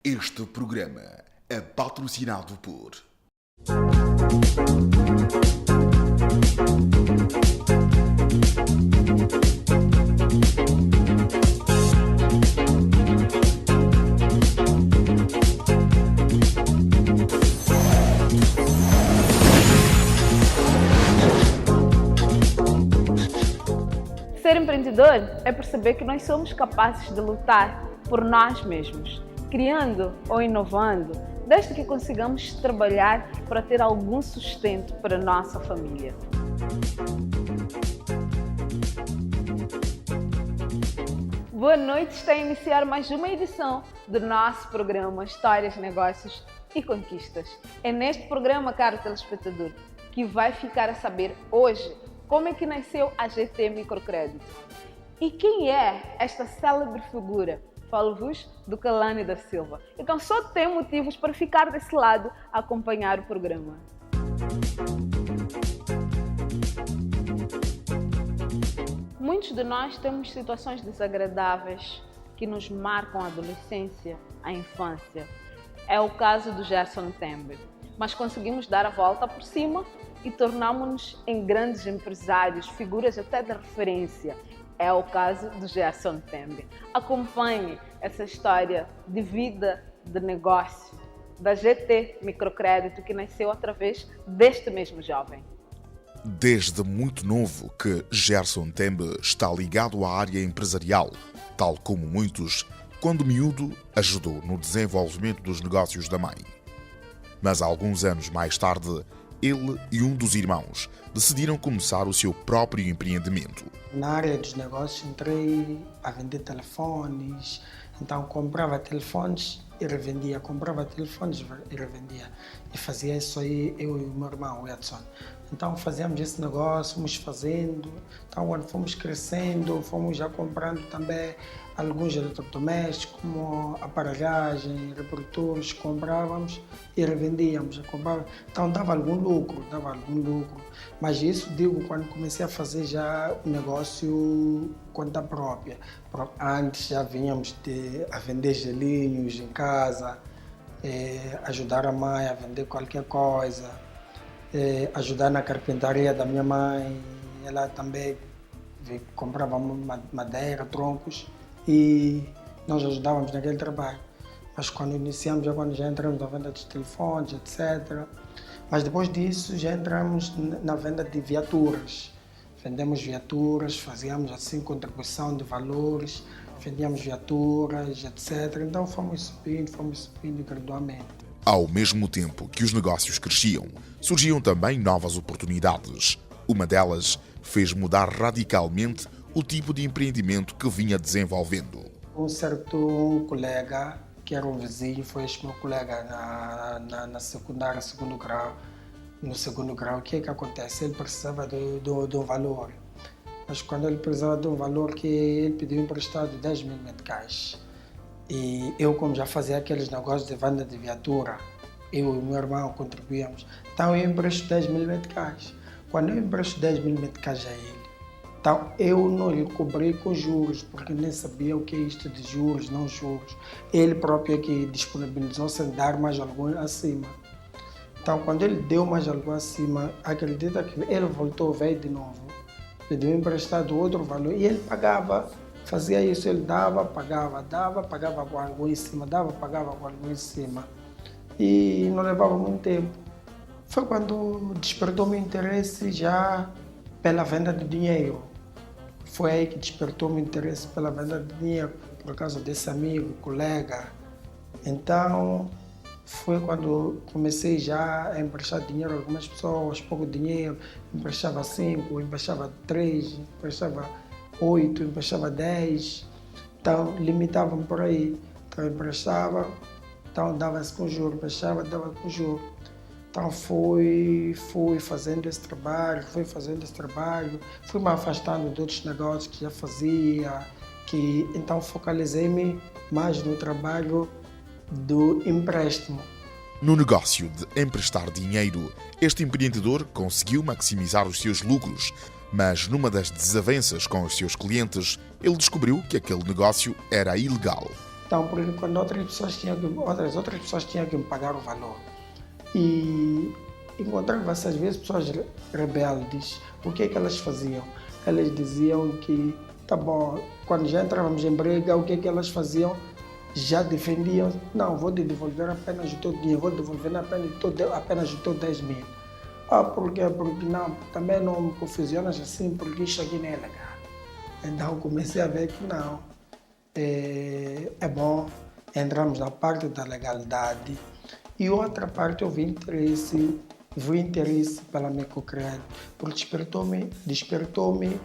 Este programa é patrocinado por Ser empreendedor é perceber que nós somos capazes de lutar por nós mesmos, criando ou inovando, desde que consigamos trabalhar para ter algum sustento para a nossa família. Boa noite, está a iniciar mais uma edição do nosso programa Histórias, Negócios e Conquistas. É neste programa, caro telespectador, que vai ficar a saber hoje como é que nasceu a GT Microcrédito. E quem é esta célebre figura? Falo-vos do Kalani da Silva. Então só tem motivos para ficar desse lado a acompanhar o programa. Muitos de nós temos situações desagradáveis que nos marcam a adolescência, a infância. É o caso do Gerson Tembe. Mas conseguimos dar a volta por cima e tornámos-nos em grandes empresários, figuras até de referência. É o caso do Gerson Tembe. Acompanhe essa história de vida, de negócio, da GT Microcrédito, que nasceu através deste mesmo jovem. Desde muito novo que Gerson Tembe está ligado à área empresarial, tal como muitos, quando miúdo ajudou no desenvolvimento dos negócios da mãe. Mas alguns anos mais tarde, ele e um dos irmãos decidiram começar o seu próprio empreendimento. Na área dos negócios entrei a vender telefones, então comprava telefones e revendia, comprava telefones e revendia. E fazia isso aí eu e o meu irmão, o Edson. Então fazíamos esse negócio, fomos fazendo, então quando fomos crescendo, fomos já comprando também alguns eletrodomésticos, como aparelhagem, reprodutores, comprávamos e revendíamos. Então dava algum lucro, mas isso digo quando comecei a fazer já o negócio conta própria. Antes já vínhamos a vender gelinhos em casa, ajudar a mãe a vender qualquer coisa, ajudar na carpintaria da minha mãe, ela também comprava madeira, troncos e nós ajudávamos naquele trabalho. Mas quando iniciamos, quando já entramos na venda de telefones, etc. Mas depois disso já entramos na venda de viaturas. Vendemos viaturas, fazíamos assim contribuição de valores, vendíamos viaturas, etc. Então fomos subindo gradualmente. Ao mesmo tempo que os negócios cresciam, surgiam também novas oportunidades. Uma delas fez mudar radicalmente o tipo de empreendimento que vinha desenvolvendo. Um certo colega, que era um vizinho, foi este meu colega na secundária, segundo grau. No segundo grau, o que é que acontece? Ele precisava de um valor. Mas quando ele precisava de um valor, que ele pediu emprestado 10 mil meticais. E eu, como já fazia aqueles negócios de venda de viatura, eu e meu irmão contribuíamos. Então eu empresto 10 mil meticais. Quando eu empresto 10 mil meticais a ele, então eu não lhe cobri com juros, porque nem sabia o que é isto de juros, não juros. Ele próprio é que disponibilizou sem dar mais algum acima. Então quando ele deu mais algo acima, acredita que ele voltou, veio de novo, pediu emprestado outro valor e ele pagava. Fazia isso, ele dava, pagava com algo em cima, pagava com algo em cima. E não levava muito tempo. Foi quando despertou meu interesse já pela venda de dinheiro. Foi aí que despertou meu interesse pela venda de dinheiro, por causa desse amigo, colega. Então, foi quando comecei já a emprestar dinheiro a algumas pessoas, pouco dinheiro, emprestava 5, emprestava 3, emprestava 8, emprestava 10, então limitavam por aí. Então emprestava, então dava-se com juros, emprestava, dava com juros. Então fui fazendo esse trabalho, fui me afastando de outros negócios que já fazia, então focalizei-me mais no trabalho do empréstimo. No negócio de emprestar dinheiro, este empreendedor conseguiu maximizar os seus lucros, mas numa das desavenças com os seus clientes, ele descobriu que aquele negócio era ilegal. Então, porque quando outras pessoas tinham que me pagar o valor. E encontrava-se às vezes pessoas rebeldes. O que é que elas faziam? Elas diziam que, tá bom, quando já entrávamos em briga, o que é que elas faziam? Já defendiam, não, vou te devolver apenas o teu dinheiro, vou devolver apenas o teu 10 mil. Porque não, também não me confusionas assim, porque isso aqui não é legal. Então comecei a ver que não, é bom, entramos na parte da legalidade. E outra parte eu vi interesse pela microcrédito, porque despertou-me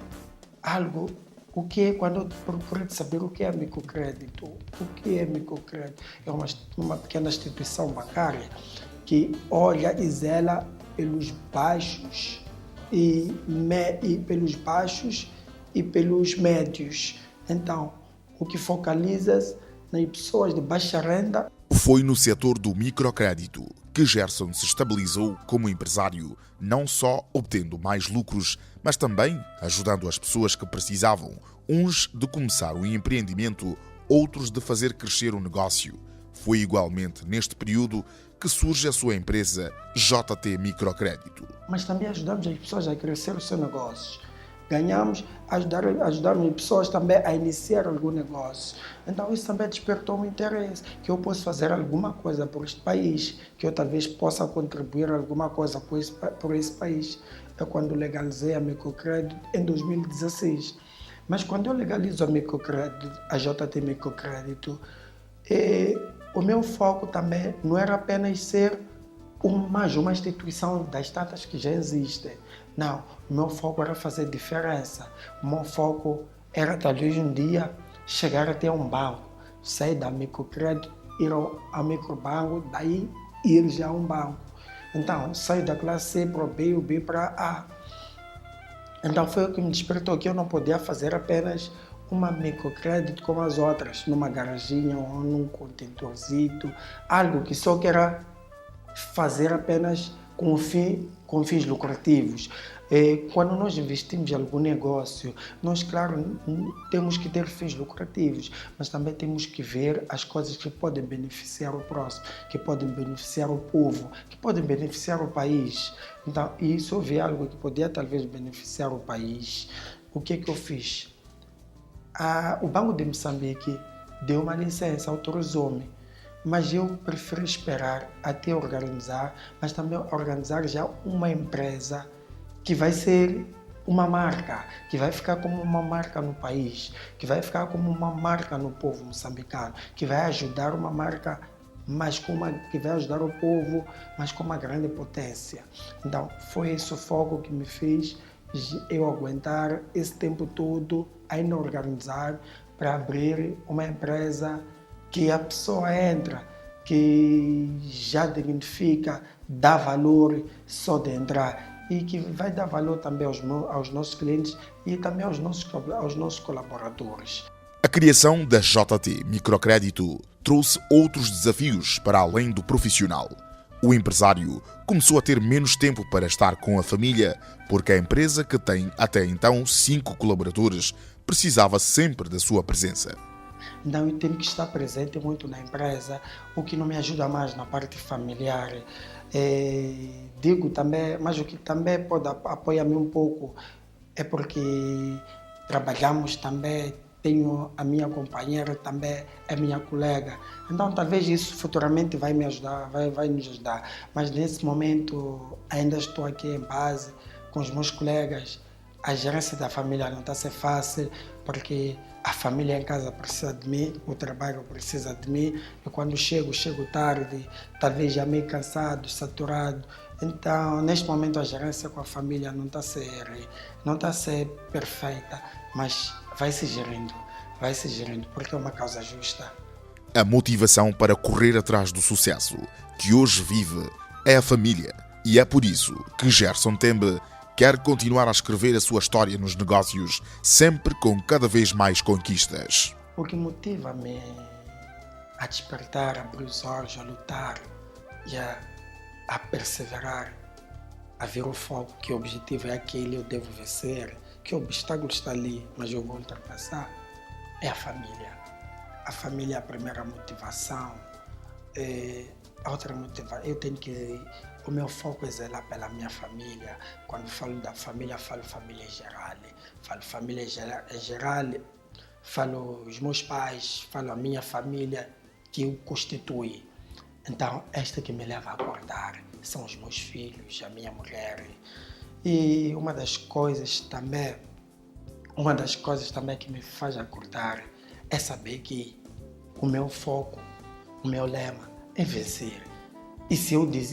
algo. O que é, quando eu procurei saber o que é microcrédito? O que é microcrédito? É uma pequena instituição bancária que olha e zela pelos baixos e pelos médios. Então, o que focaliza nas pessoas de baixa renda. Foi no setor do microcrédito que Gerson se estabilizou como empresário, não só obtendo mais lucros, mas também ajudando as pessoas que precisavam, uns de começar um empreendimento, outros de fazer crescer um negócio. Foi igualmente neste período que surge a sua empresa JT Microcrédito. Mas também ajudamos as pessoas a crescer os seus negócios. Ganhamos, ajudamos as pessoas também a iniciar algum negócio. Então isso também despertou um interesse, que eu posso fazer alguma coisa por este país, que eu talvez possa contribuir alguma coisa por esse país. É quando legalizei a microcrédito em 2016. Mas quando eu legalizo a microcrédito, a JT Microcrédito, o meu foco também não era apenas ser uma instituição das tantas que já existem. Não, o meu foco era fazer diferença. O meu foco era talvez um dia chegar até um banco, sair da microcrédito, ir ao microbanco, daí ir já a um banco. Então, saio da classe C para o B, o B para A. Então foi o que me despertou, que eu não podia fazer apenas uma microcrédito como as outras, numa garaginha ou num contentorzito, algo que só queira fazer apenas com fins lucrativos. Quando nós investimos em algum negócio, nós, claro, temos que ter fins lucrativos, mas também temos que ver as coisas que podem beneficiar o próximo, que podem beneficiar o povo, que podem beneficiar o país. Então, isso eu vi algo que podia talvez beneficiar o país. O que é que eu fiz? O Banco de Moçambique deu uma licença, autorizou-me, mas eu preferi esperar até organizar, mas também organizar já uma empresa que vai ser uma marca, que vai ficar como uma marca no país, que vai ficar como uma marca no povo moçambicano, que vai ajudar uma marca, que vai ajudar o povo, mas com uma grande potência. Então, foi esse o foco que me fez eu aguentar esse tempo todo, ainda organizar, para abrir uma empresa que a pessoa entra, que já dignifica, dá valor só de entrar e que vai dar valor também aos nossos clientes e também aos nossos colaboradores. A criação da JT Microcrédito trouxe outros desafios para além do profissional. O empresário começou a ter menos tempo para estar com a família, porque a empresa, que tem até então 5 colaboradores, precisava sempre da sua presença. Então eu tenho que estar presente muito na empresa, o que não me ajuda mais na parte familiar. Digo também, mas o que também pode apoiar-me um pouco é porque trabalhamos também, tenho a minha companheira também, é minha colega. Então talvez isso futuramente vai me ajudar, vai nos ajudar. Mas nesse momento ainda estou aqui em base com os meus colegas. A gerência da família não está a ser fácil, porque a família em casa precisa de mim, o trabalho precisa de mim, e quando chego tarde, talvez já meio cansado, saturado. Então, neste momento, a gerência com a família não está a ser perfeita, mas vai se gerindo, porque é uma causa justa. A motivação para correr atrás do sucesso que hoje vive é a família, e é por isso que Gerson Tembe quer continuar a escrever a sua história nos negócios, sempre com cada vez mais conquistas. O que motiva-me a despertar, a abrir os olhos, a lutar e a perseverar, a ver o foco, que o objetivo é aquele, eu devo vencer, que o obstáculo está ali, mas eu vou ultrapassar, é a família. a família é a primeira motivação. A outra motivação, o meu foco é zelar pela minha família. Quando falo da família, falo família em geral. Falo família em geral, falo os meus pais, falo a minha família que o constitui. Então, esta que me leva a acordar são os meus filhos, a minha mulher. E uma das coisas também que me faz acordar é saber que o meu foco, o meu lema é vencer. E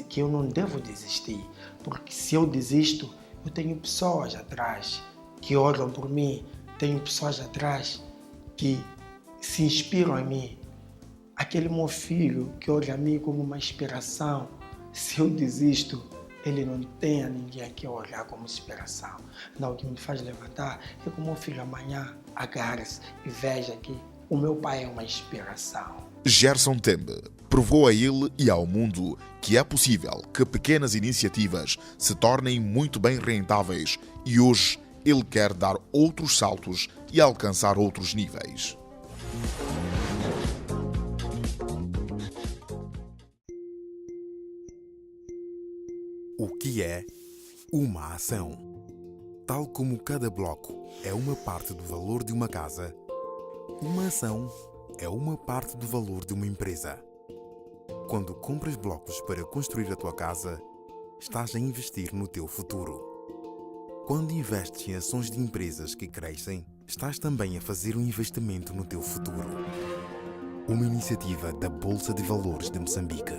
que eu não devo desistir, porque se eu desisto, eu tenho pessoas atrás que olham por mim, tenho pessoas atrás que se inspiram em mim. Aquele meu filho que olha a mim como uma inspiração, se eu desisto, ele não tem a ninguém que olhar como inspiração. Não, o que me faz levantar é que o meu filho amanhã agarre-se e veja que o meu pai é uma inspiração. Gerson Tembe provou a ele e ao mundo que é possível que pequenas iniciativas se tornem muito bem rentáveis e hoje ele quer dar outros saltos e alcançar outros níveis. O que é uma ação? Tal como cada bloco é uma parte do valor de uma casa, uma ação é uma parte do valor de uma empresa. Quando compras blocos para construir a tua casa, estás a investir no teu futuro. Quando investes em ações de empresas que crescem, estás também a fazer um investimento no teu futuro. Uma iniciativa da Bolsa de Valores de Moçambique.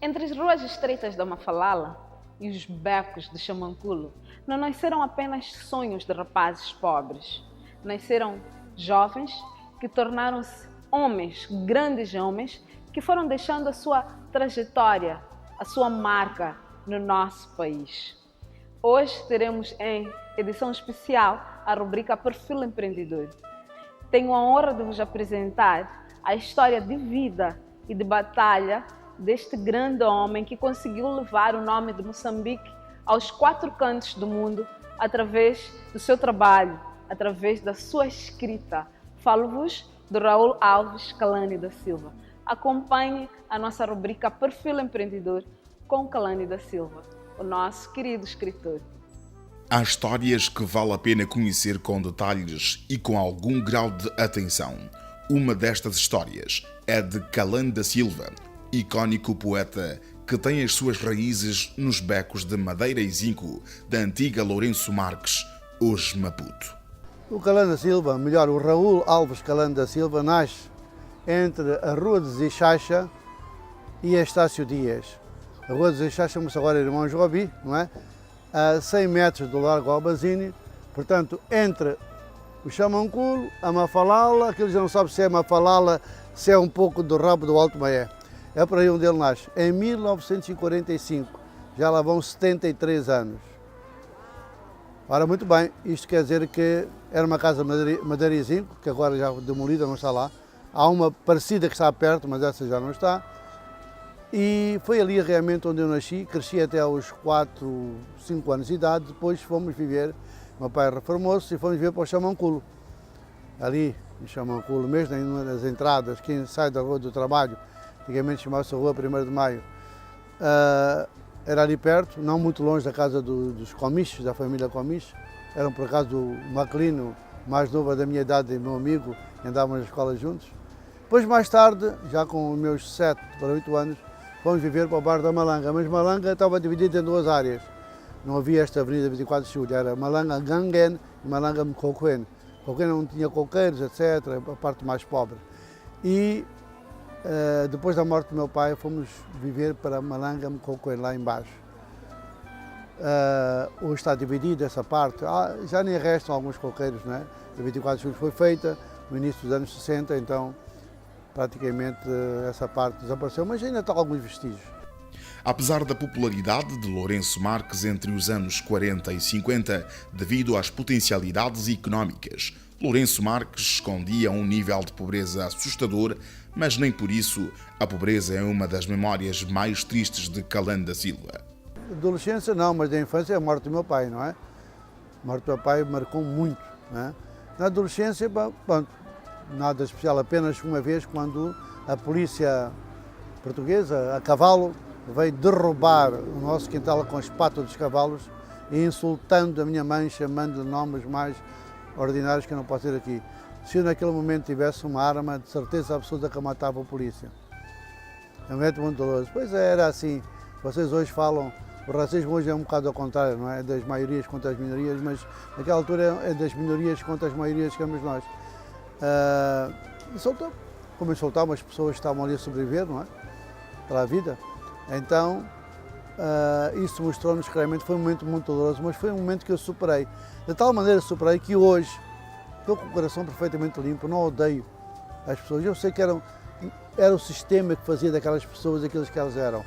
Entre as ruas estreitas da Mafalala e os becos de Xamanculo, não nasceram apenas sonhos de rapazes pobres. Nasceram jovens que tornaram-se homens, grandes homens, que foram deixando a sua trajetória, a sua marca no nosso país. Hoje teremos em edição especial a rubrica Perfil Empreendedor. Tenho a honra de vos apresentar a história de vida e de batalha deste grande homem que conseguiu levar o nome de Moçambique aos 4 cantos do mundo através do seu trabalho, através da sua escrita. Falo-vos do Raul Alves Kalani da Silva. Acompanhe a nossa rubrica Perfil Empreendedor com Kalani da Silva, o nosso querido escritor. Há histórias que vale a pena conhecer com detalhes e com algum grau de atenção. Uma destas histórias é de Kalani da Silva, icónico poeta que tem as suas raízes nos becos de madeira e zinco da antiga Lourenço Marques, hoje Maputo. O Kalani da Silva, melhor, o Raul Alves Kalani da Silva, nasce entre a Rua de Zixaxa e a Estácio Dias. A Rua de Zixaxa chama-se agora Irmãos Robi, não é? A 100 metros do Largo Albazine, portanto, entre o Xamanculo, a Mafalala, aquilo já não sabe se é Mafalala, se é um pouco do rabo do Alto Maé. É por aí onde ele nasce, em 1945, já lá vão 73 anos. Ora, muito bem, isto quer dizer que era uma casa de madeira e zinco, que agora já demolida, não está lá. Há uma parecida que está perto, mas essa já não está. E foi ali realmente onde eu nasci, cresci até aos 4, 5 anos de idade, depois fomos viver, meu pai reformou-se e fomos viver para o Xamanculo. Ali, em Xamanculo mesmo, em uma das entradas, quem sai da Rua do Trabalho, antigamente chamava-se a Rua 1º de Maio, era ali perto, não muito longe da casa dos Comiches, da família Comiche. Eram por acaso o Maclino, mais novo da minha idade, e meu amigo, andávamos na escola juntos. Depois, mais tarde, já com os meus 7 para 8 anos, fomos viver para o bairro da Malanga, mas Malanga estava dividida em 2 áreas. Não havia esta avenida 24 de Julho, era Malanga Gangen e Malanga Mkoquen. Mkoquen não tinha coqueiros, etc., a parte mais pobre. E depois da morte do meu pai, fomos viver para Malanga Mkoquen, lá embaixo. Hoje está dividida essa parte, já nem restam alguns coqueiros, não é? A 24 de Julho foi feita no início dos anos 60, então praticamente essa parte desapareceu, mas ainda estão alguns vestígios. Apesar da popularidade de Lourenço Marques entre os anos 40 e 50, devido às potencialidades económicas, Lourenço Marques escondia um nível de pobreza assustador, mas nem por isso a pobreza é uma das memórias mais tristes de Kalani da Silva. Adolescência não, mas da infância é a morte do meu pai, não é? A morte do meu pai marcou muito, né? Na adolescência, pronto, nada especial, apenas uma vez quando a polícia portuguesa, a cavalo, veio derrubar o nosso quintal com as patas dos cavalos e insultando a minha mãe, chamando-lhe nomes mais ordinários que eu não posso dizer aqui. Se eu naquele momento tivesse uma arma, de certeza absoluta que eu matava a polícia. É um momento muito doloroso. Pois é, era assim. Vocês hoje falam, o racismo hoje é um bocado ao contrário, não é? Das maiorias contra as minorias, mas naquela altura é das minorias contra as maiorias que éramos nós. Como insultavam, as pessoas estavam ali a sobreviver, não é? Para a vida. Então, isso mostrou-nos claramente, foi um momento muito doloroso, mas foi um momento que eu superei. De tal maneira superei que hoje estou com o coração perfeitamente limpo, não odeio as pessoas. Eu sei que era o sistema que fazia daquelas pessoas aquilo que elas eram.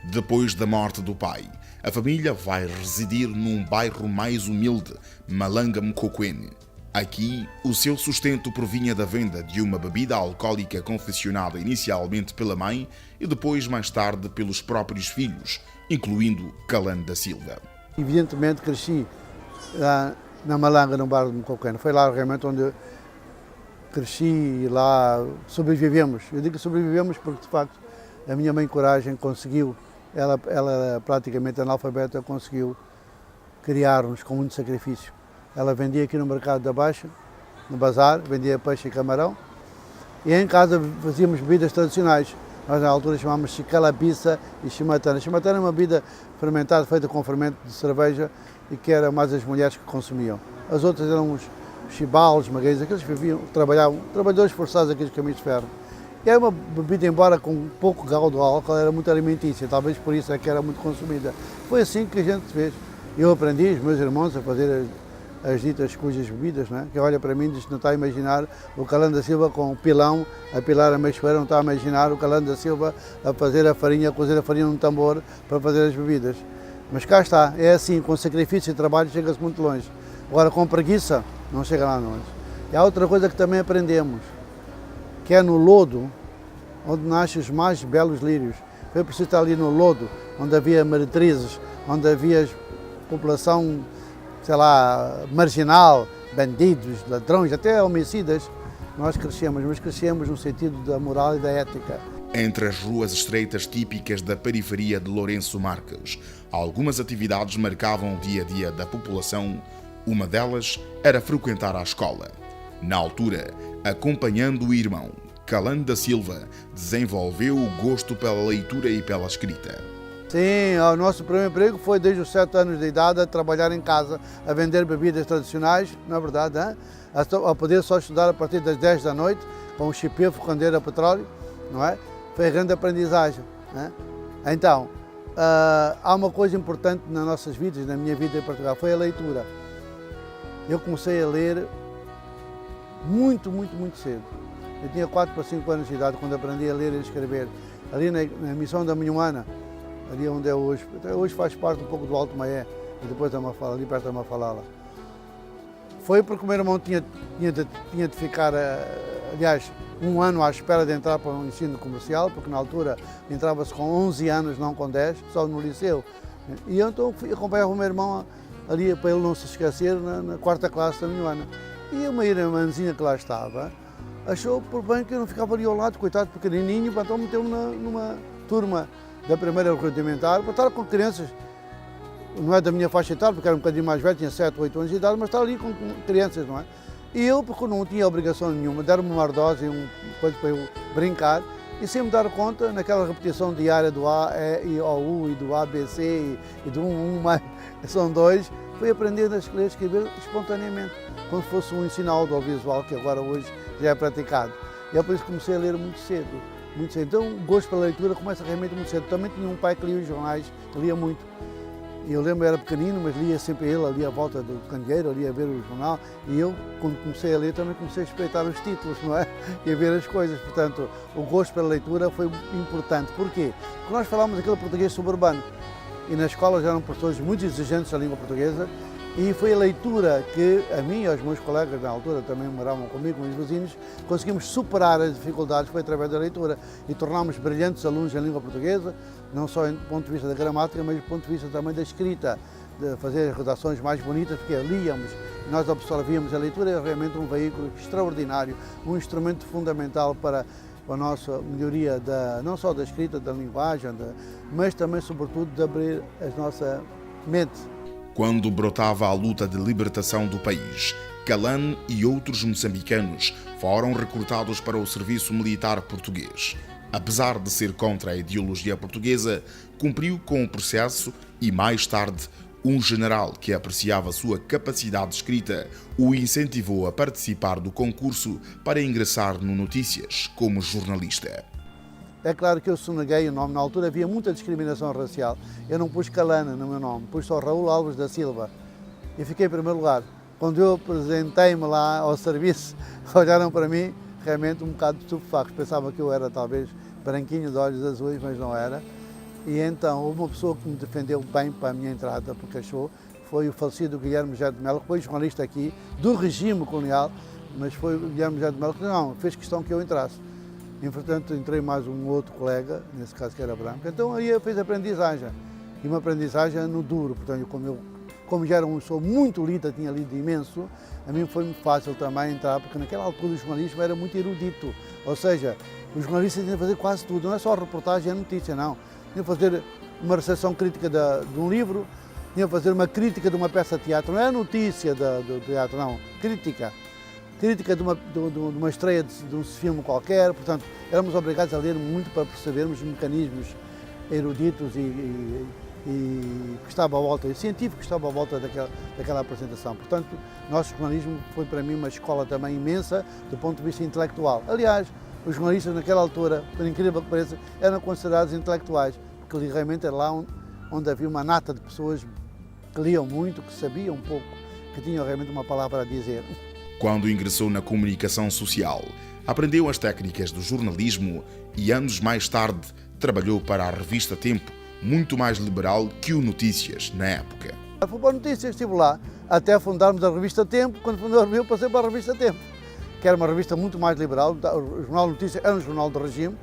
Depois da morte do pai, a família vai residir num bairro mais humilde, Malanga Mkokwene. Aqui, o seu sustento provinha da venda de uma bebida alcoólica confeccionada inicialmente pela mãe e depois, mais tarde, pelos próprios filhos, incluindo Calando da Silva. Evidentemente cresci lá na Malanga, no bairro de Mkokwene. Foi lá realmente onde cresci e lá sobrevivemos. Eu digo que sobrevivemos porque, de facto, a minha mãe Coragem conseguiu, ela praticamente analfabeta, conseguiu criar-nos com muito sacrifício. Ela vendia aqui no mercado da Baixa, no bazar, vendia peixe e camarão, e em casa fazíamos bebidas tradicionais. Nós na altura chamávamos chicalapiça e chimatana. Chimatana é uma bebida fermentada, feita com fermento de cerveja e que era mais as mulheres que consumiam. As outras eram os chibalos, magueiros, aqueles que viviam, trabalhadores forçados aqui dos caminhos de ferro. E era uma bebida, embora com pouco grau de álcool, era muito alimentícia, talvez por isso é que era muito consumida. Foi assim que a gente fez. Eu aprendi, os meus irmãos, a fazer as ditas cujas bebidas, né? Que olha para mim e diz que não está a imaginar o Calando da Silva com o pilão a pilar a meixoeira, não está a imaginar o Calando da Silva a fazer a farinha, a cozer a farinha num tambor para fazer as bebidas. Mas cá está, é assim, com sacrifício e trabalho chega-se muito longe. Agora com preguiça não chega lá longe. E há outra coisa que também aprendemos, que é no lodo onde nascem os mais belos lírios. Foi preciso estar ali no lodo, onde havia meretrizes, onde havia população, sei lá, marginal, bandidos, ladrões, até homicidas. Nós crescemos, mas crescemos no sentido da moral e da ética. Entre as ruas estreitas típicas da periferia de Lourenço Marques, algumas atividades marcavam o dia-a-dia da população. Uma delas era frequentar a escola. Na altura, acompanhando o irmão, Calando da Silva, desenvolveu o gosto pela leitura e pela escrita. Sim, o nosso primeiro emprego foi desde os 7 anos de idade a trabalhar em casa, a vender bebidas tradicionais, na verdade, a poder só estudar a partir das 10 da noite, com o chipê, focandeiro a petróleo, não é? Foi a grande aprendizagem. Então, há uma coisa importante nas nossas vidas, na minha vida em Portugal, foi a leitura. Eu comecei a ler muito cedo. Eu tinha 4 para 5 anos de idade quando aprendi a ler e a escrever. Ali na missão da Minhuana, ali onde é hoje. Hoje faz parte um pouco do Alto Maé, e depois da Mafala, ali perto da Mafalala. Foi porque o meu irmão tinha de ficar, aliás, um ano à espera de entrar para o ensino comercial, porque na altura entrava-se com 11 anos, não com 10, só no liceu. E eu então acompanhava o meu irmão ali para ele não se esquecer na 4ª classe da Minhuana. E uma irmãzinha que lá estava achou por bem que eu não ficava ali ao lado, coitado pequenininho, então meteu-me numa turma da primeira rudimentar para estar com crianças, não é da minha faixa etária, porque era um bocadinho mais velho, tinha 7 ou 8 anos de idade, mas estar ali com crianças, não é? E eu, porque não tinha obrigação nenhuma, deram-me uma ardose e coisa para eu brincar, e sem me dar conta, naquela repetição diária do A, E, I, O, U, e do A, B, C, e do 1, mais, são 2, fui aprendendo a ler e escrever espontaneamente, como se fosse um ensino audiovisual que agora hoje já é praticado. E é por isso que comecei a ler muito cedo. Então o gosto pela leitura começa realmente muito cedo. Também tinha um pai que lia os jornais, que lia muito. E eu lembro, era pequenino, mas lia sempre ele, ali à volta do candeeiro, ali a ver o jornal. E eu, quando comecei a ler, também comecei a respeitar os títulos, não é? E a ver as coisas. Portanto, o gosto pela leitura foi importante. Porquê? Porque nós falávamos aquele português suburbano. E na escola já eram professores muito exigentes da língua portuguesa. E foi a leitura que a mim e aos meus colegas na altura, também moravam comigo, com os vizinhos, conseguimos superar as dificuldades, foi através da leitura e tornámos brilhantes alunos em língua portuguesa, não só do ponto de vista da gramática, mas do ponto de vista também da escrita, de fazer as redações mais bonitas, porque líamos, nós absorvíamos a leitura, é realmente um veículo extraordinário, um instrumento fundamental para a nossa melhoria, não só da escrita, da linguagem, mas também, sobretudo, de abrir a nossa mente. Quando brotava a luta de libertação do país, Calan e outros moçambicanos foram recrutados para o serviço militar português. Apesar de ser contra a ideologia portuguesa, cumpriu com o processo e, mais tarde, um general que apreciava sua capacidade de escrita o incentivou a participar do concurso para ingressar no Notícias como jornalista. É claro que eu soneguei o nome. Na altura havia muita discriminação racial. Eu não pus Calana no meu nome, pus só Raul Alves da Silva e fiquei em primeiro lugar. Quando eu apresentei-me lá ao serviço, olharam para mim realmente um bocado estupefactos. Pensavam que eu era talvez branquinho de olhos azuis, mas não era. E então houve uma pessoa que me defendeu bem para a minha entrada, porque achou, foi o falecido Guilherme José de Melo, que foi jornalista aqui do regime colonial, mas foi o Guilherme José de Melo que não, fez questão que eu entrasse. Entretanto, entrei mais um outro colega, nesse caso que era branco, então aí eu fiz aprendizagem, e uma aprendizagem no duro, portanto, como já era uma pessoa muito lida, tinha lido imenso, a mim foi muito fácil também entrar, porque naquela altura o jornalismo era muito erudito, ou seja, os jornalistas tinham que fazer quase tudo, não é só reportagem e notícia, não. Tinham que fazer uma recepção crítica de um livro, tinham que fazer uma crítica de uma peça de teatro, não é notícia do teatro, não, crítica de uma estreia de um filme qualquer, portanto, éramos obrigados a ler muito para percebermos os mecanismos eruditos e que estava à volta, e científico que estava à volta daquela apresentação. Portanto, nosso jornalismo foi para mim uma escola também imensa do ponto de vista intelectual. Aliás, os jornalistas naquela altura, por incrível que pareça, eram considerados intelectuais, porque realmente era lá onde havia uma nata de pessoas que liam muito, que sabiam um pouco, que tinham realmente uma palavra a dizer. Quando ingressou na comunicação social, aprendeu as técnicas do jornalismo e anos mais tarde trabalhou para a revista Tempo, muito mais liberal que o Notícias na época. Fui para Notícias, estive lá até fundarmos a revista Tempo. Quando fundou a revista, passei para a revista Tempo, que era uma revista muito mais liberal. O Jornal Notícias era um jornal do regime.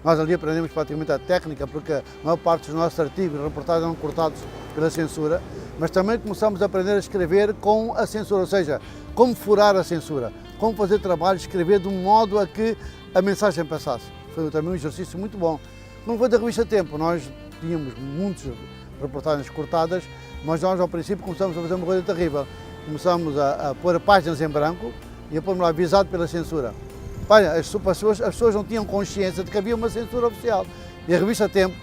Nós ali aprendemos praticamente a técnica, porque a maior parte dos nossos artigos e reportagens eram cortados pela censura, mas também começamos a aprender a escrever com a censura, ou seja, como furar a censura, como fazer trabalho, escrever de um modo a que a mensagem passasse. Foi também um exercício muito bom. Quando foi da revista Tempo, nós tínhamos muitas reportagens cortadas, mas nós ao princípio começamos a fazer uma coisa terrível. Começamos a pôr páginas em branco e a pôr-me lá avisado pela censura. Olha, as pessoas não tinham consciência de que havia uma censura oficial. E a revista Tempo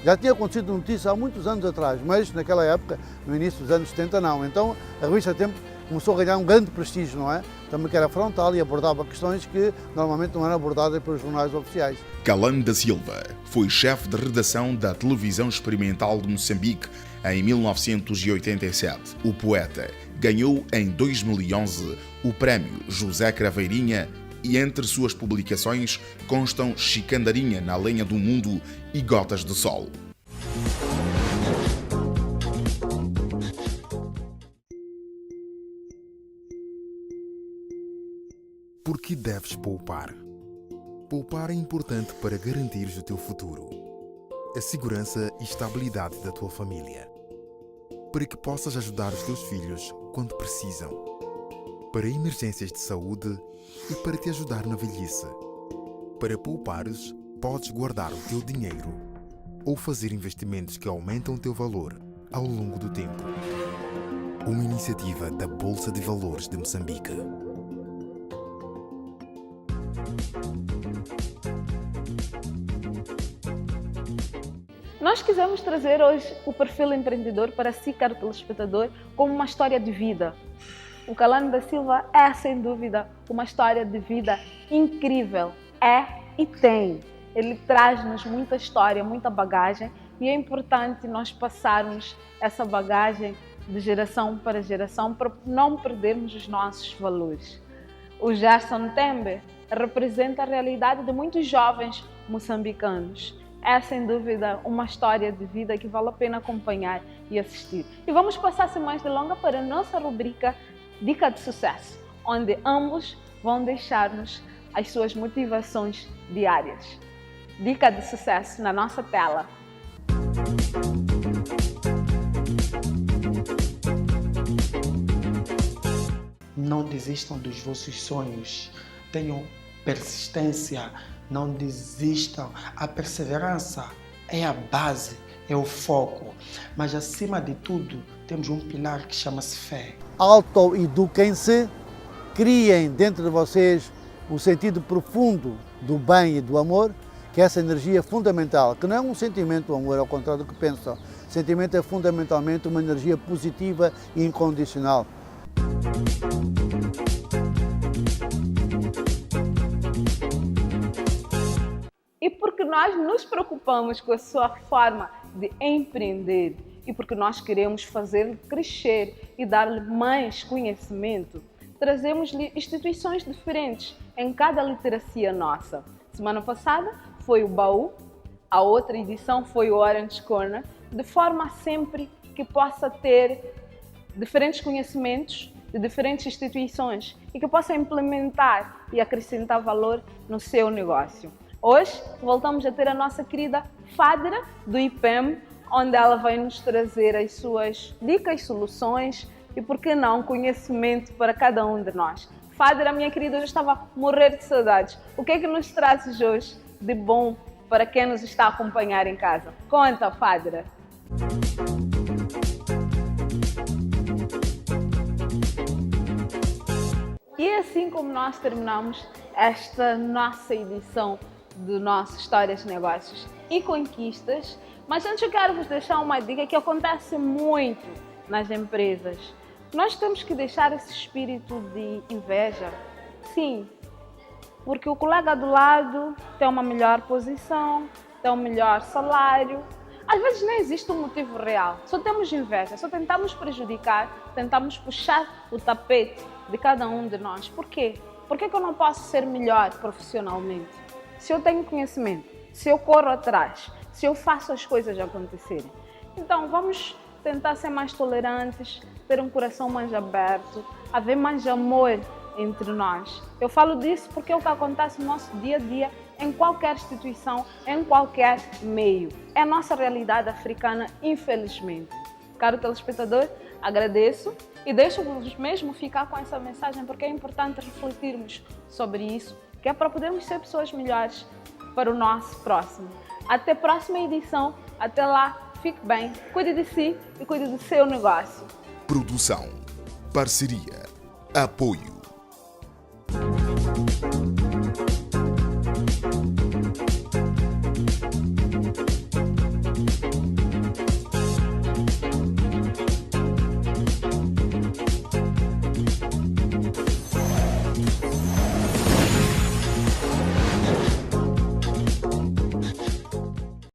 já tinha acontecido notícia há muitos anos atrás, mas naquela época, no início dos anos 70, não. Então a revista Tempo começou a ganhar um grande prestígio, não é? Também que era frontal e abordava questões que normalmente não eram abordadas pelos jornais oficiais. Calan da Silva foi chefe de redação da Televisão Experimental de Moçambique em 1987. O poeta ganhou em 2011 o prémio José Craveirinha e entre suas publicações constam Chicandarinha na Lenha do Mundo e Gotas de Sol. Por que deves poupar? Poupar é importante para garantires o teu futuro, a segurança e estabilidade da tua família, para que possas ajudar os teus filhos quando precisam, para emergências de saúde e para te ajudar na velhice. Para poupares, podes guardar o teu dinheiro ou fazer investimentos que aumentam o teu valor ao longo do tempo. Uma iniciativa da Bolsa de Valores de Moçambique. Nós quisemos trazer hoje o perfil empreendedor para si, caro telespectador, como uma história de vida. O Calan da Silva é, sem dúvida, uma história de vida incrível. É e tem. Ele traz-nos muita história, muita bagagem, e é importante nós passarmos essa bagagem de geração para geração para não perdermos os nossos valores. O Gerson Tembe representa a realidade de muitos jovens moçambicanos. É, sem dúvida, uma história de vida que vale a pena acompanhar e assistir. E vamos passar, sem mais delongas, para a nossa rubrica Dica de Sucesso, onde ambos vão deixar-nos as suas motivações diárias. Dica de Sucesso na nossa tela. não desistam dos vossos sonhos. Tenham persistência, não desistam. A perseverança é a base, é o foco. Mas acima de tudo, temos um pilar que chama-se fé. Autoeduquem-se, criem dentro de vocês o sentido profundo do bem e do amor, que é essa energia fundamental, que não é um sentimento, o amor, ao contrário do que pensam. O sentimento é fundamentalmente uma energia positiva e incondicional. E porque nós nos preocupamos com a sua forma de empreender e porque nós queremos fazê-lo crescer e dar-lhe mais conhecimento, trazemos-lhe instituições diferentes em cada literacia nossa. Semana passada foi o Baú, a outra edição foi o Orange Corner, de forma sempre que possa ter diferentes conhecimentos de diferentes instituições e que possa implementar e acrescentar valor no seu negócio. Hoje voltamos a ter a nossa querida Fadra do IPEM, onde ela vai nos trazer as suas dicas, soluções e, por que não, conhecimento para cada um de nós. Fadra, minha querida, eu já estava a morrer de saudades. O que é que nos trazes hoje de bom para quem nos está a acompanhar em casa? Conta, Fadra! E assim como nós terminamos esta nossa edição do nosso Histórias, Negócios e Conquistas, mas antes eu quero vos deixar uma dica que acontece muito nas empresas. Nós temos que deixar esse espírito de inveja, sim, porque o colega do lado tem uma melhor posição, tem um melhor salário. Às vezes nem existe um motivo real, só temos inveja, só tentamos prejudicar, tentamos puxar o tapete de cada um de nós. Por quê? Por que eu não posso ser melhor profissionalmente? Se eu tenho conhecimento, se eu corro atrás, se eu faço as coisas acontecerem. Então vamos tentar ser mais tolerantes, ter um coração mais aberto, haver mais amor entre nós. Eu falo disso porque é o que acontece no nosso dia a dia, em qualquer instituição, em qualquer meio. É a nossa realidade africana, infelizmente. Caro telespectador, agradeço e deixo-vos mesmo ficar com essa mensagem porque é importante refletirmos sobre isso, que é para podermos ser pessoas melhores para o nosso próximo. Até a próxima edição, até lá, fique bem, cuide de si e cuide do seu negócio. Produção, parceria, apoio.